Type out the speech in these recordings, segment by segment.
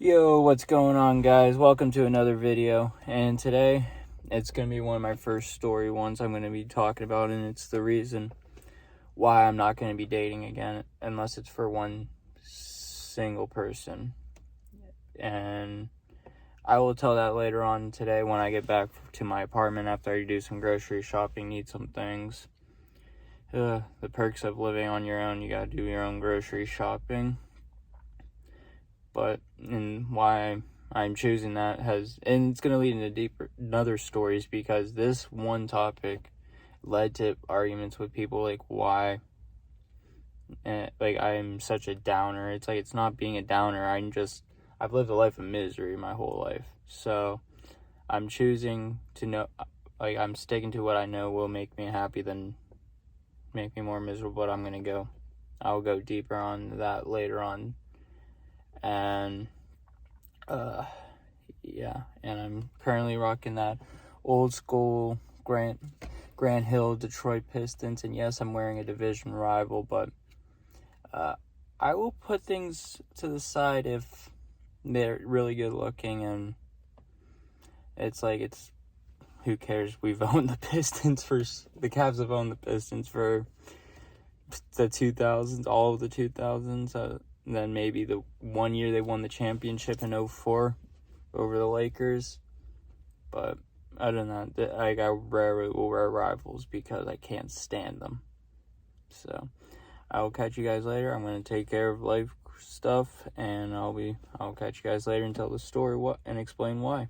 Yo, what's going on, guys? Welcome to another video, and today it's going to be one of my first story ones I'm going to be talking about, and it's the reason why I'm not going to be dating again unless it's for one single person. And I will tell that later on today when I get back to my apartment after I do some grocery shopping, need some things. The perks of living on your own, you got to do your own grocery shopping. But, and why I'm choosing that and it's going to lead into other stories, because this one topic led to arguments with people, like why, like I'm such a downer. It's like, it's not being a downer. I've lived a life of misery my whole life. So I'm choosing to know, like I'm sticking to what I know will make me happy than make me more miserable. But I'll go deeper on that later on. And yeah, and I'm currently rocking that old school Grant Hill Detroit Pistons, and yes, I'm wearing a division rival, but I will put things to the side if they're really good looking, and it's who cares? We've owned the Cavs have owned the Pistons for the 2000s, all of the 2000s. Then maybe the one year they won the championship in 2004 over the Lakers. But other than that, I rarely will wear rivals because I can't stand them. So I will catch you guys later. I'm going to take care of life stuff, and I'll catch you guys later and tell the story and explain why.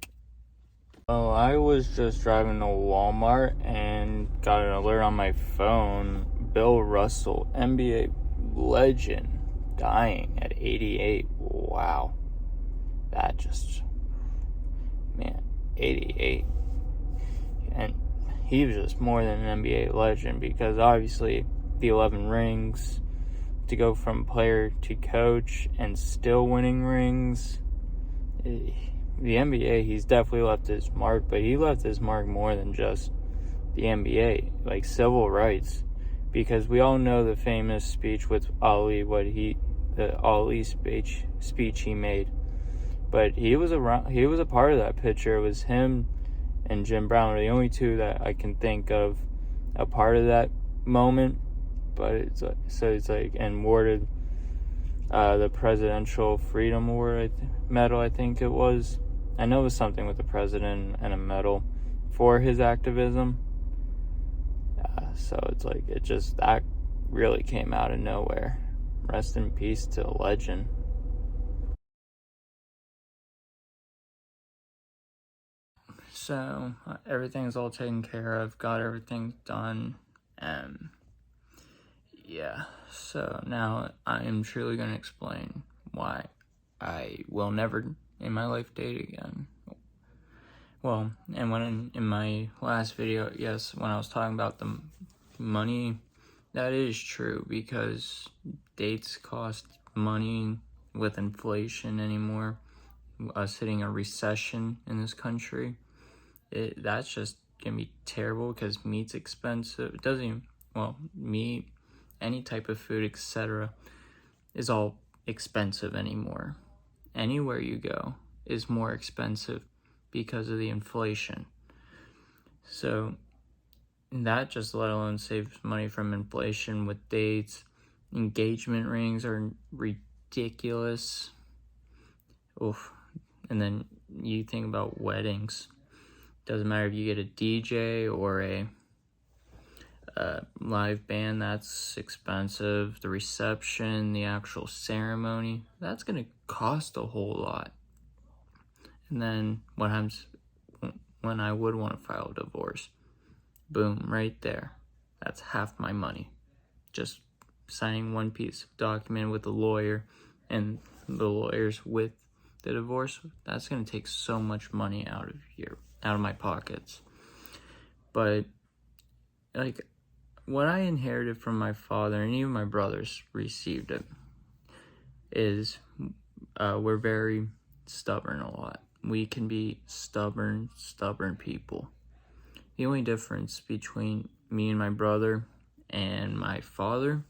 Oh, I was just driving to Walmart and got an alert on my phone. Bill Russell, NBA legend, dying at 88. Wow. That man, 88. And he was just more than an NBA legend, because obviously the 11 rings, to go from player to coach and still winning rings. The NBA, he's definitely left his mark, but he left his mark more than just the NBA, like civil rights. Because we all know the famous speech with Ali, the Ali speech he made. But he was a part of that picture. It was him and Jim Brown are the only two that I can think of a part of that moment. But it's and awarded the Presidential Freedom Award medal, I think it was. I know it was something with the president and a medal for his activism. So that really came out of nowhere. Rest in peace to a legend. So everything's all taken care of, got everything done, and yeah, so now I am truly going to explain why I will never in my life date again. Well, and when in my last video, yes, when I was talking about the money, that is true, because dates cost money with inflation anymore. Us hitting a recession in this country, that's just gonna be terrible, because meat's expensive. It doesn't even, meat, any type of food, etc., is all expensive anymore. Anywhere you go is more expensive because of the inflation. So that just let alone saves money from inflation with dates. Engagement rings are ridiculous. Oof. And then you think about weddings. Doesn't matter if you get a DJ or a live band, that's expensive. The reception, the actual ceremony, that's going to cost a whole lot. And then what happens when I would want to file a divorce? Boom, right there. That's half my money. Just signing one piece of document with the lawyer and the lawyers with the divorce, that's going to take so much money out of my pockets. But like, what I inherited from my father, and even my brothers received it, is we're very stubborn a lot. We can be stubborn people. The only difference between me and my brother and my father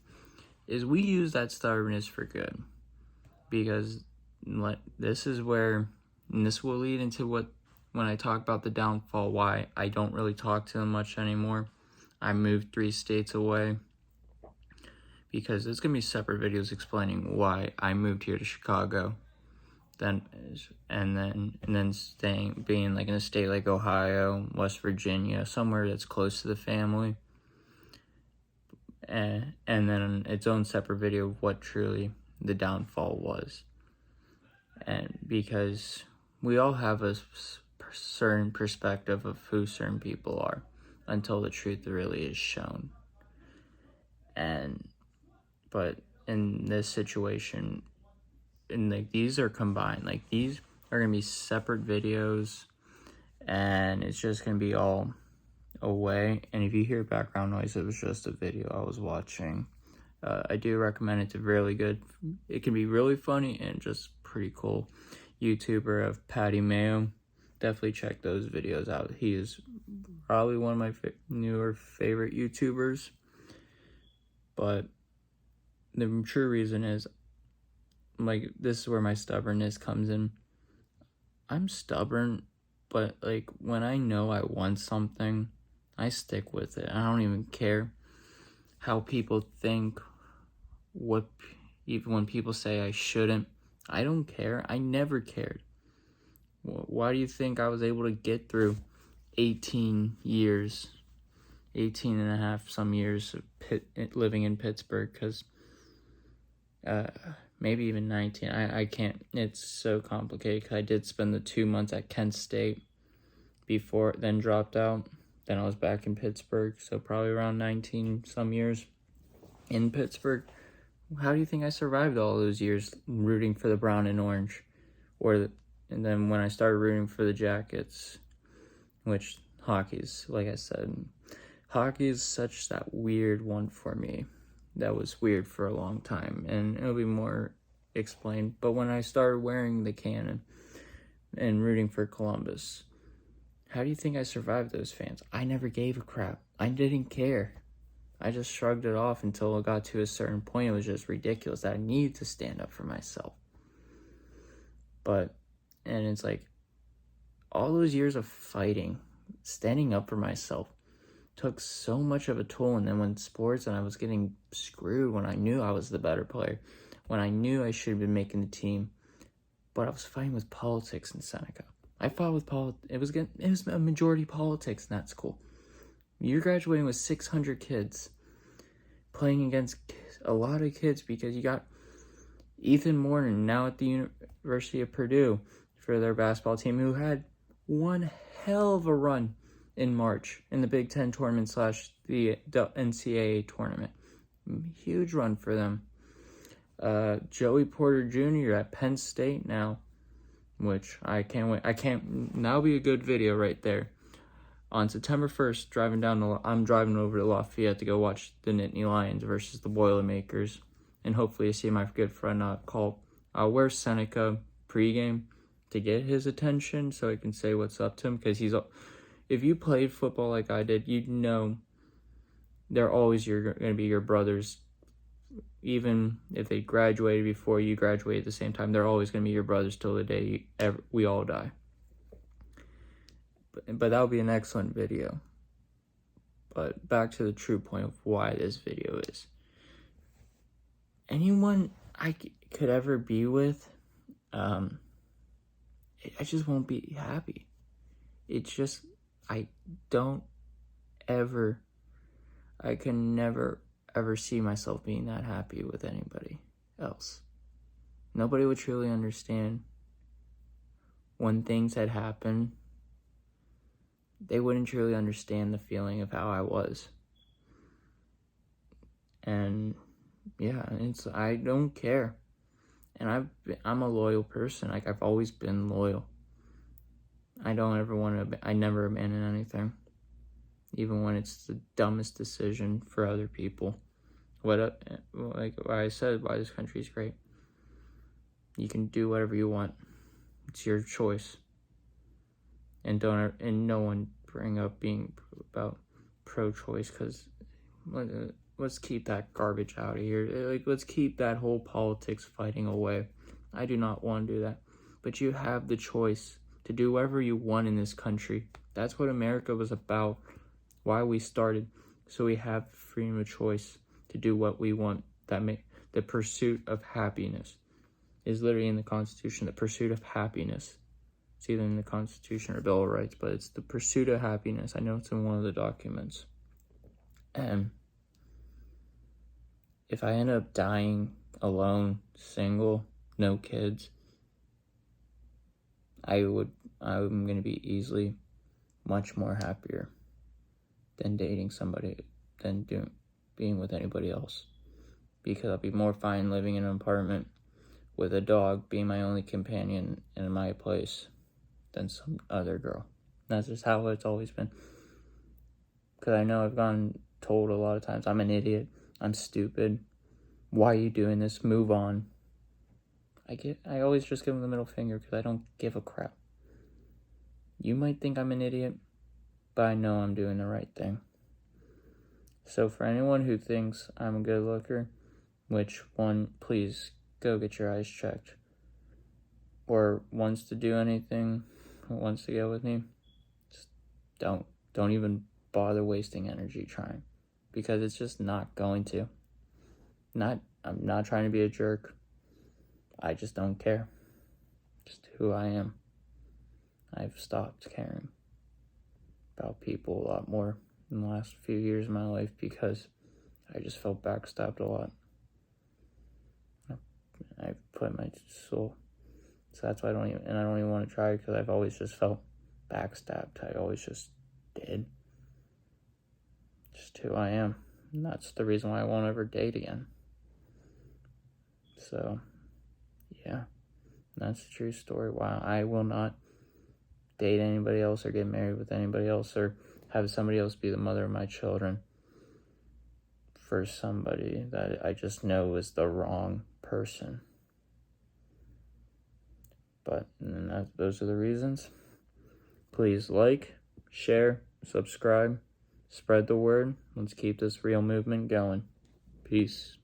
is we use that stubbornness for good, because this is where, and this will lead into when I talk about the downfall, why I don't really talk to them much anymore. I moved 3 states away, because there's gonna be separate videos explaining why I moved here to Chicago, and then being like in a state like Ohio, West Virginia, somewhere that's close to the family, and then its own separate video of what truly the downfall was. And because we all have a certain perspective of who certain people are until the truth really is shown. But in this situation, and like these are combined, like these are gonna be separate videos, and it's just gonna be all away. And if you hear background noise, it was just a video I was watching. I do recommend it. It's really good. It can be really funny and just pretty cool. YouTuber of Patty Mayo. Definitely check those videos out. He is probably one of my newer favorite YouTubers. But the true reason is, like, this is where my stubbornness comes in. I'm stubborn, but like when I know I want something, I stick with it. I don't even care how people think, even when people say I shouldn't, I don't care. I never cared. Why do you think I was able to get through 18 and a half some years of living in Pittsburgh? Because maybe even 19. I can't. It's so complicated, because I did spend the 2 months at Kent State before, then dropped out. Then I was back in Pittsburgh, so probably around 19 some years in Pittsburgh. How do you think I survived all those years rooting for the brown and orange? And then when I started rooting for the Jackets, which hockey's, like I said, hockey is such that weird one for me. That was weird for a long time, and it'll be more explained. But when I started wearing the cannon and rooting for Columbus, how do you think I survived those fans? I never gave a crap. I didn't care. I just shrugged it off until it got to a certain point. It was just ridiculous that I needed to stand up for myself. And it's like, all those years of fighting, standing up for myself, took so much of a toll. And then when sports, and I was getting screwed when I knew I was the better player, when I knew I should have been making the team, but I was fighting with politics in Seneca. I fought with it was a majority politics in that school. You're graduating with 600 kids, playing against a lot of kids, because you got Ethan Morton now at the University of Purdue for their basketball team, who had one hell of a run in March in the Big Ten tournament / the NCAA tournament. Huge run for them. Joey Porter Jr. at Penn State now, which I can't wait. That'll be a good video right there. On September 1st, I'm driving over to Lafayette to go watch the Nittany Lions versus the Boilermakers, and hopefully I see my good friend I'll wear Seneca pregame to get his attention, so I can say what's up to him, because if you played football like I did, you'd know they're always going to be your brothers. Even if they graduated before you graduated at the same time, they're always going to be your brothers till the day we all die. But that'll be an excellent video. But back to the true point of why this video is. Anyone I could ever be with, I just won't be happy. It's just, I can never ever see myself being that happy with anybody else. Nobody would truly understand when things had happened. They wouldn't truly understand the feeling of how I was. And yeah, I don't care. And I'm a loyal person. Like, I've always been loyal. I never abandon anything. Even when it's the dumbest decision for other people. Like I said, why this country is great. You can do whatever you want. It's your choice. And no one bring up being about pro-choice, because let's keep that garbage out of here. Like, let's keep that whole politics fighting away. I do not want to do that. But you have the choice to do whatever you want in this country. That's what America was about, why we started. So we have freedom of choice to do what we want. The pursuit of happiness is literally in the Constitution, the pursuit of happiness. It's either in the Constitution or Bill of Rights, but it's the pursuit of happiness. I know it's in one of the documents. And if I end up dying alone, single, no kids, I'm going to be easily much more happier than dating somebody, than being with anybody else. Because I'll be more fine living in an apartment with a dog being my only companion in my place than some other girl. That's just how it's always been. Because I know I've gotten told a lot of times, I'm an idiot, I'm stupid, why are you doing this, move on. I always just give them the middle finger because I don't give a crap. You might think I'm an idiot, but I know I'm doing the right thing. So for anyone who thinks I'm a good looker, which one, please go get your eyes checked, or wants to do anything, or wants to get with me, just don't even bother wasting energy trying, because it's just not going to. I'm not trying to be a jerk. I just don't care. Just who I am. I've stopped caring about people a lot more in the last few years of my life because I just felt backstabbed a lot. I've put my soul. So that's why I don't even want to try, because I've always just felt backstabbed. I always just did. Just who I am. And that's the reason why I won't ever date again. So, yeah. That's the true story. Why I will not date anybody else or get married with anybody else or have somebody else be the mother of my children for somebody that I just know is the wrong person. But those are the reasons. Please like, share, subscribe, spread the word. Let's keep this real movement going. Peace.